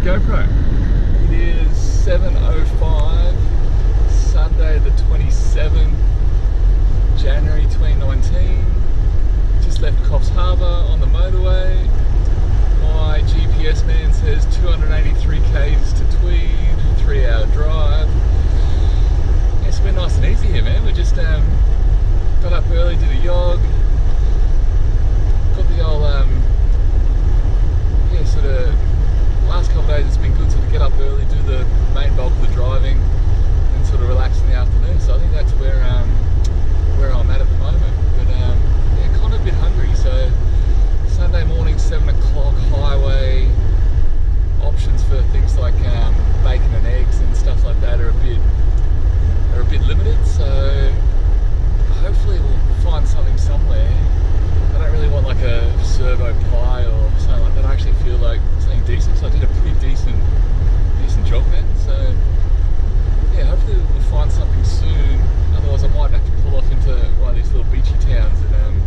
GoPro. It is 7:05, Sunday the 27th, January 2019. Just left Coffs Harbour on the motorway. My GPS man says 283 k's to Tweed, 3-hour drive. Yeah, it's been nice and easy here, man. We just got up early, did a jog. Got the old, sort of last couple of days it's been good to get up early, do the main bulk of the driving, and sort of relax in the afternoon. So I think that's where I'm at the moment. But yeah, kind of a bit hungry. So Sunday morning, 7 o'clock, highway. Options for things like bacon and eggs and stuff like that are a bit limited. So hopefully we'll find something somewhere. I don't really want like a servo pie or something like that. I actually feel like something decent. So I did a pretty decent job then. So yeah, hopefully we'll find something soon. Otherwise I might have to pull off into one of these little beachy towns and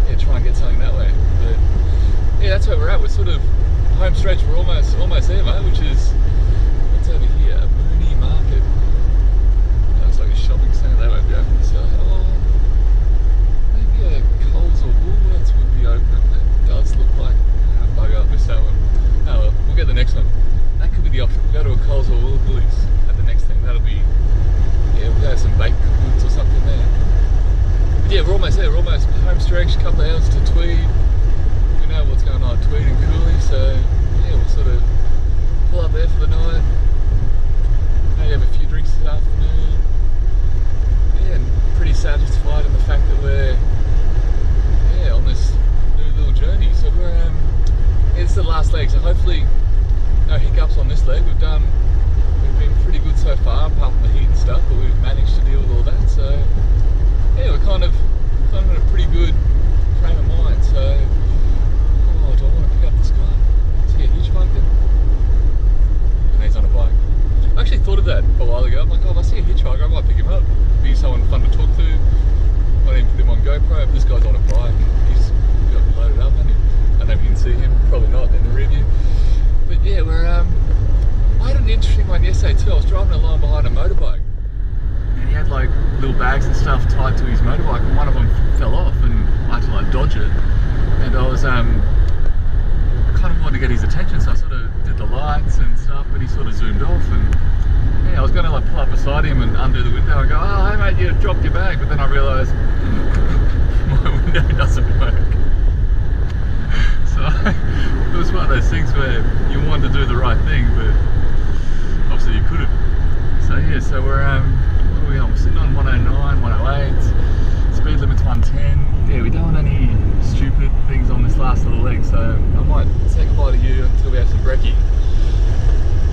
yeah, try and get something that way. But yeah, that's where we're at. We're sort of home stretch. We're almost there, mate. Which is what's over here, Moonee Market. Looks like a shopping centre. They won't be open. So maybe a Coles or Woolworths would be open. It does look like a bugger. I missed that one. Oh well, we'll get the next one. That could be the option. We'll go to a Coles or Woolworths at the next thing. That'll be, yeah, we'll go have some baked goods or something there. But yeah, we're almost there. We're almost home stretch. A couple of hours to Tweed. We know what's going on at Tweed and Cooley, so yeah, we'll sort of pull up there for the night. Maybe have a few drinks this afternoon. Yeah, and pretty satisfied in the fact that we're on this new little journey. So we're it's the last leg, so hopefully no hiccups on this leg. We've been pretty good so far, apart from the heat and stuff, but we've managed to deal with all that. So yeah, we're kind of in a pretty good frame of mind. So do I want to pick up this guy? Is he a hitchhiker? And he's on a bike. I actually thought of that a while ago. I'm like, oh, if I see a hitchhiker, I might pick him up. Be someone fun to talk to. Might even put him on GoPro. But this guy's on a bike. He's got loaded up, hasn't he? I don't know if you can see him. Probably not in the rear view. But yeah, I had an interesting one yesterday too. I was driving along behind a motorbike, and he had like little bags and stuff tied to his motorbike, and one of them fell off, and I had to like dodge it. And I was kind of wanted to get his attention, so I sort of did the lights and stuff, but he sort of zoomed off, and yeah, I was going to like pull up beside him and undo the window and go, oh hey mate, you dropped your bag, but then I realised my window doesn't work. So it was one of those things where you wanted to do the right thing, but obviously you couldn't. So yeah, so we're what are we on? We're sitting on 109, 108, speed limit's 110. Yeah, we don't want any stupid things on this last little leg, so I might say goodbye to you until we have some brekkie.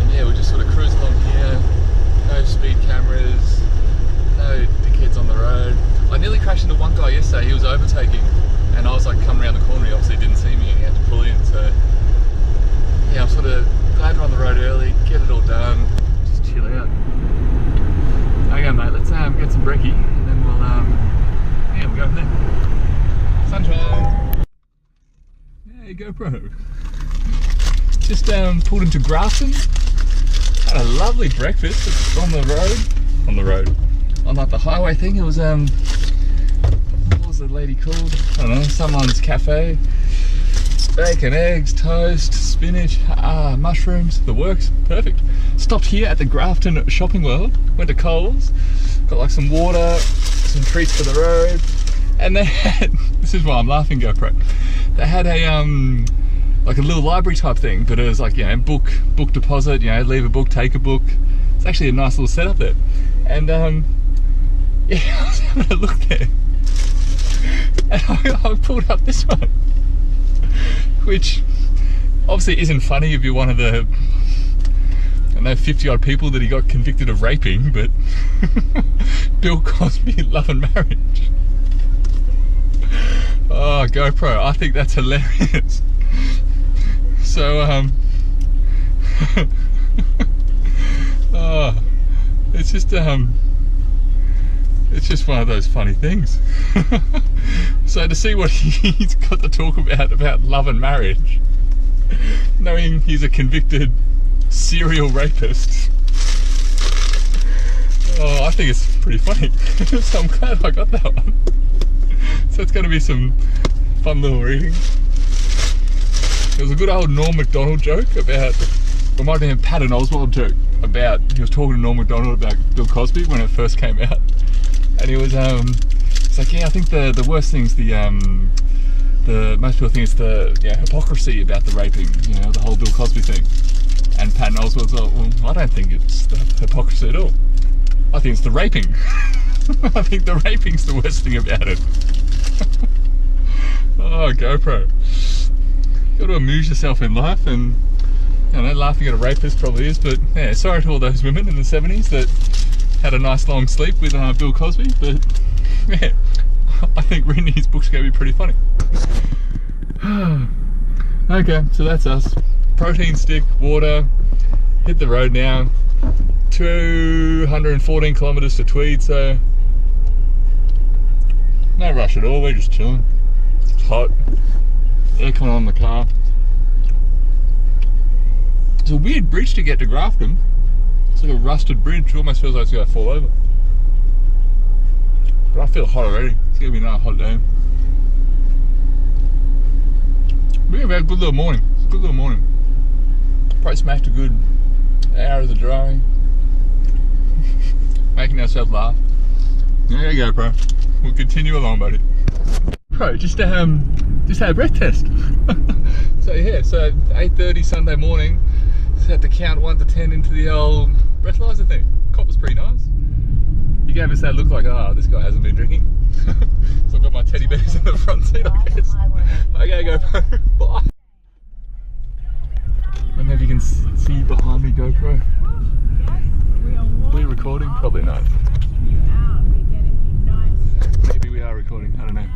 And yeah, we're just sort of cruising along here. No speed cameras, no dickheads on the road. I nearly crashed into one guy yesterday. He was overtaking, and I was like coming around the corner. He obviously didn't see me, and he had to pull in. So yeah, I'm sort of glad we're on the road early, get it all done, just chill out. Okay, mate, let's get some brekkie, and then we'll go from there. Sunshine. Hey, GoPro. Just pulled into Grafton. Had a lovely breakfast on the road. On like the highway thing. It was what was the lady called? I don't know. Someone's cafe. Bacon, eggs, toast, spinach, mushrooms. The works. Perfect. Stopped here at the Grafton Shopping World. Went to Coles. Got like some water, some treats for the road. And they had, this is why I'm laughing, GoPro. They had a like a little library type thing, but it was like, you know, book deposit, you know, leave a book, take a book. It's actually a nice little setup there. And yeah, I was having a look there, and I pulled up this one, which obviously isn't funny if you're one of the, I know, 50 odd people that he got convicted of raping, but Bill Cosby, Love and Marriage. Oh, GoPro, I think that's hilarious. So oh, it's just one of those funny things. So to see what he's got to talk about love and marriage, knowing he's a convicted serial rapist. Oh, I think it's pretty funny. So I'm glad I got that one. So it's going to be some fun little reading. There was a good old Norm Macdonald joke about, it might have been a Patton Oswalt joke about, he was talking to Norm Macdonald about Bill Cosby when it first came out. And he was, it's like, yeah, I think the worst thing's most people think it's the hypocrisy about the raping, you know, the whole Bill Cosby thing. And Patton Oswalt's like, well, I don't think it's the hypocrisy at all. I think it's the raping. I think the raping's the worst thing about it. Oh, GoPro. You got to amuse yourself in life, and you know, laughing at a rapist probably is, but yeah, sorry to all those women in the 70s that had a nice long sleep with Bill Cosby, but yeah, I think reading his book's going to be pretty funny. Okay, so that's us. Protein stick, water, hit the road now. 214 kilometers to Tweed, so no rush at all, we're just chilling. It's hot, aircon on the car. It's a weird bridge to get to Grafton. It's like a rusted bridge, it almost feels like it's going to fall over. But I feel hot already, it's going to be another hot day. We've had a good little morning, Probably smashed a good hours of driving. Making ourselves laugh. There you go, bro. We'll continue along, buddy. Bro, just had a breath test. So yeah, so 8:30 Sunday morning, just had to count 1 to 10 into the old breathalyzer thing. Cop was pretty nice. He gave us that look like, oh, this guy hasn't been drinking. So I've got my teddy bears in the front seat, I guess. Okay, GoPro. Bye. I don't know if you can see behind me, GoPro. Are we recording? Probably not. Maybe we are recording, I don't know.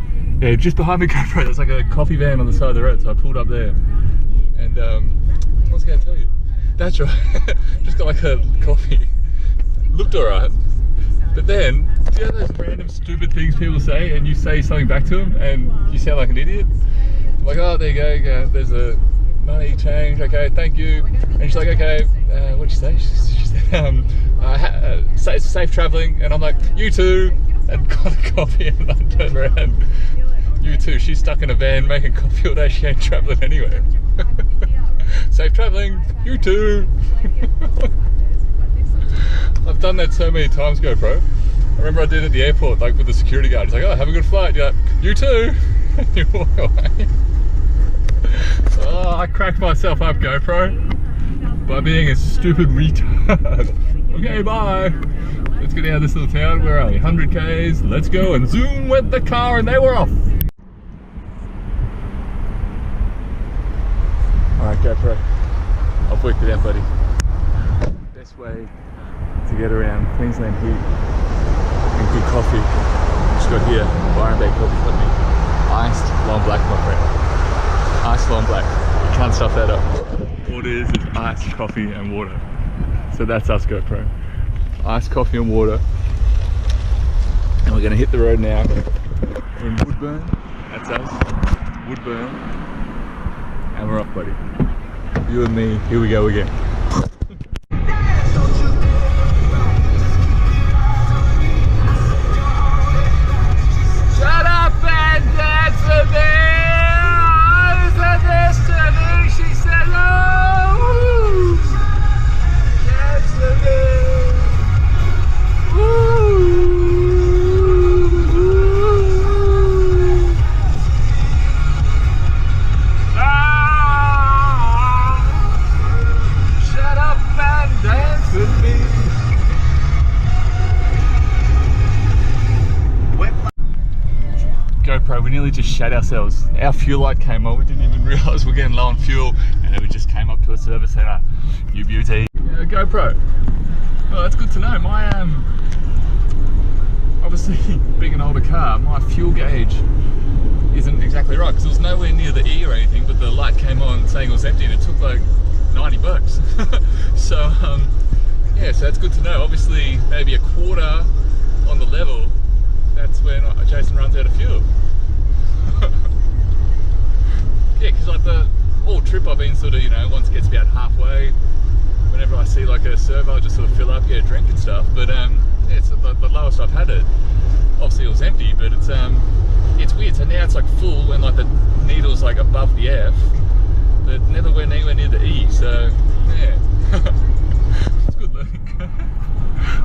Yeah, just behind me, GoPro, there's like a coffee van on the side of the road, so I pulled up there. And what was I going to tell you? That's right, just got like a coffee. Looked alright. But then, do you know those random stupid things people say and you say something back to them and you sound like an idiot? Like, oh, there you go, there's a money change, okay, thank you. And she's like, okay, what'd you say? She said, safe travelling. And I'm like, you too. And got a coffee and I turned around. You too. She's stuck in a van making coffee all day. She ain't travelling anyway. Safe travelling. You too. I've done that so many times, GoPro. I remember I did it at the airport, like with the security guard. He's like, oh, have a good flight. You're like, you too. And you walk away. Oh, I cracked myself up, GoPro, by being a stupid retard. Okay, bye. Let's get out of this little town. Where are we? 100 Ks. Let's go. And zoom went the car and they were off. Alright, GoPro. I've worked it out, buddy. Best way to get around Queensland heat and good coffee. Just got here. Byron Bay Coffee Company. Iced long black, my friend. Iced long black. You can't stuff that up. All it is iced coffee and water. So that's us, GoPro. Iced coffee and water. And we're gonna hit the road now. We're in Woodburn. That's us. Woodburn. And we're off, buddy. You and me, here we go again. Shut up and dance with me! She said, oh, dance with me. Shut up and dance with me. GoPro, we nearly just shat ourselves. Our fuel light came on, we didn't even realise we're getting low on fuel, and then we just came up to a service centre. You beauty. Yeah, GoPro. Well, that's good to know. My obviously being an older car, my fuel gauge isn't exactly right because it was nowhere near the E or anything, but the light came on saying it was empty and it took like 90 bucks. So yeah, so that's good to know. Obviously maybe a quarter on the level, that's when Jason runs out of fuel. Yeah, because like all trip I've been sort of, you know, once it gets about halfway, whenever I see like a servo, I'll just sort of fill up, get a drink and stuff. But yeah, it's the lowest I've had it. Obviously it was empty, but it's weird. So now it's like full and like the needle's like above the F, but never went anywhere near the E. So yeah, it's good learning.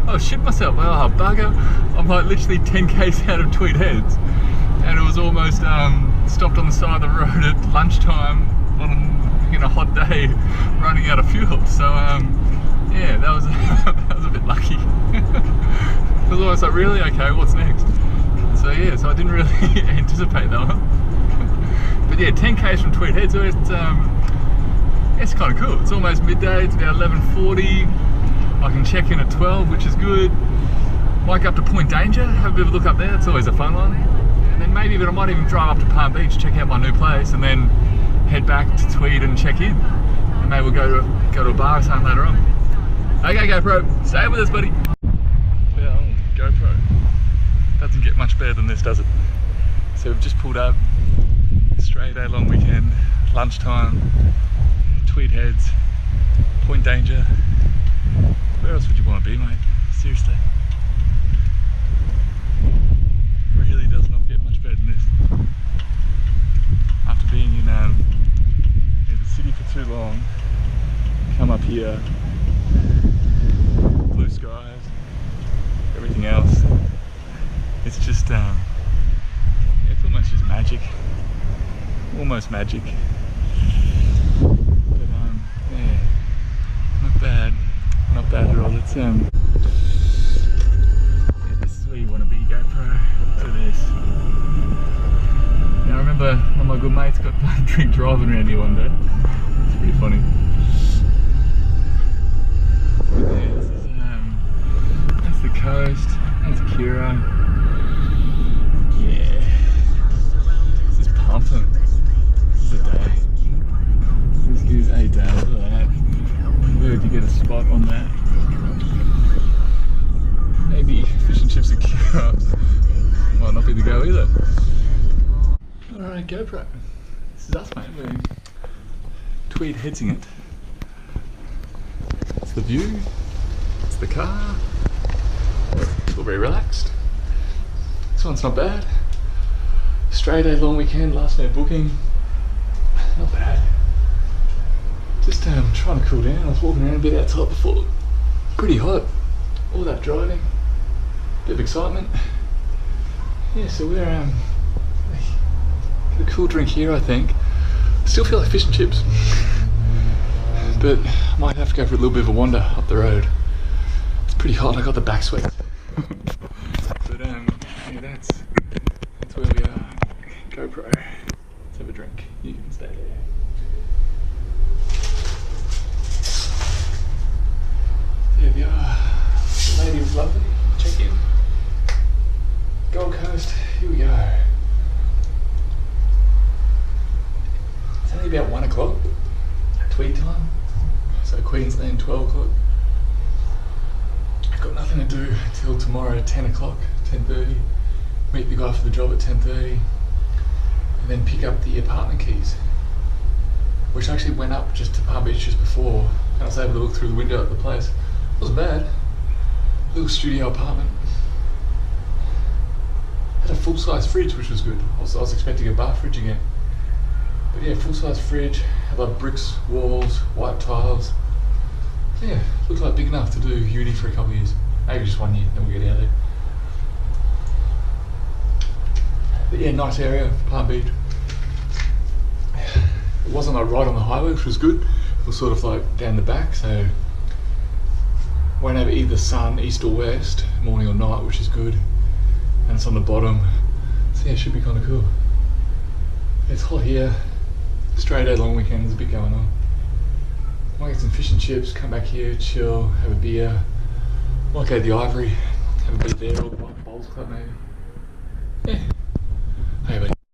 I shit myself. Oh bugger! I'm like literally 10 k's out of Tweed Heads, and it was almost stopped on the side of the road at lunchtime on a hot day, running out of fuel. So yeah, that was that was a bit lucky. It was almost like, really? Okay, what's next? So yeah, so I didn't really anticipate that one. But yeah, 10 k's from Tweed Heads, so it's kind of cool. It's almost midday. It's about 11:40. I can check in at 12, which is good. Might go up to Point Danger, have a bit of a look up there. It's always a fun one. And then maybe, but I might even drive up to Palm Beach, check out my new place, and then head back to Tweed and check in. And maybe we'll go to a bar or something later on. Okay, GoPro, stay with us, buddy. Well, GoPro doesn't get much better than this, does it? So we've just pulled up, straight day long weekend, lunchtime, Tweed Heads, Point Danger. Where else would you want to be, mate? Seriously. Really does not get much better than this. After being in the city for too long, come up here, blue skies, everything else. It's just, it's almost just magic. Almost magic. But yeah, not bad. Not bad at all. It's yeah, this is where you want to be, GoPro. Look at this. Now I remember one of my good mates got drink driving around here one day. It's pretty funny. But yeah, this is that's the coast. That's Kirra. Yeah. This is pumping. This is a day. This is a day. Look at that. Where did you get a spot on that? Maybe fish and chips at Kirra might not be the go either. Alright, GoPro. This is us, mate. We're Tweed Headsing it. It's the view. It's the car. It's all very relaxed. This one's not bad. Straight day long weekend, last minute booking. Not bad. Just trying to cool down. I was walking around a bit outside before. Pretty hot. All that driving. Bit of excitement. Yeah, so we're get a cool drink here, I think. Still feel like fish and chips. But I might have to go for a little bit of a wander up the road. It's pretty hot. I got the back sweat. But yeah, that's where we are. GoPro. Let's have a drink. You can stay there. There we are. The lady was lovely. Check in. Gold Coast. Here we go. It's only about 1 o'clock. Tweed time. So Queensland 12 o'clock. I've got nothing to do till tomorrow at 10 o'clock, 10:30. Meet the guy for the job at 10:30. And then pick up the apartment keys. Which actually went up just to Palm Beach just before. And I was able to look through the window at the place. It wasn't bad. Little studio apartment. Had a full-size fridge, which was good. I was expecting a bar fridge again. But yeah, full-size fridge. Had like bricks, walls, white tiles. Yeah, looks like big enough to do uni for a couple of years. Maybe just 1 year, then we'll get out of there. But yeah, nice area, Palm Beach. It wasn't like right on the highway, which was good. It was sort of like down the back, so won't have either sun, east or west, morning or night, which is good. And it's on the bottom, so yeah, it should be kind of cool. It's hot here, straight day long weekend, there's a bit going on. Might get some fish and chips, come back here, chill, have a beer. Might go to the Ivory, have a beer there, or the Bowls Club maybe. Yeah. Hey buddy.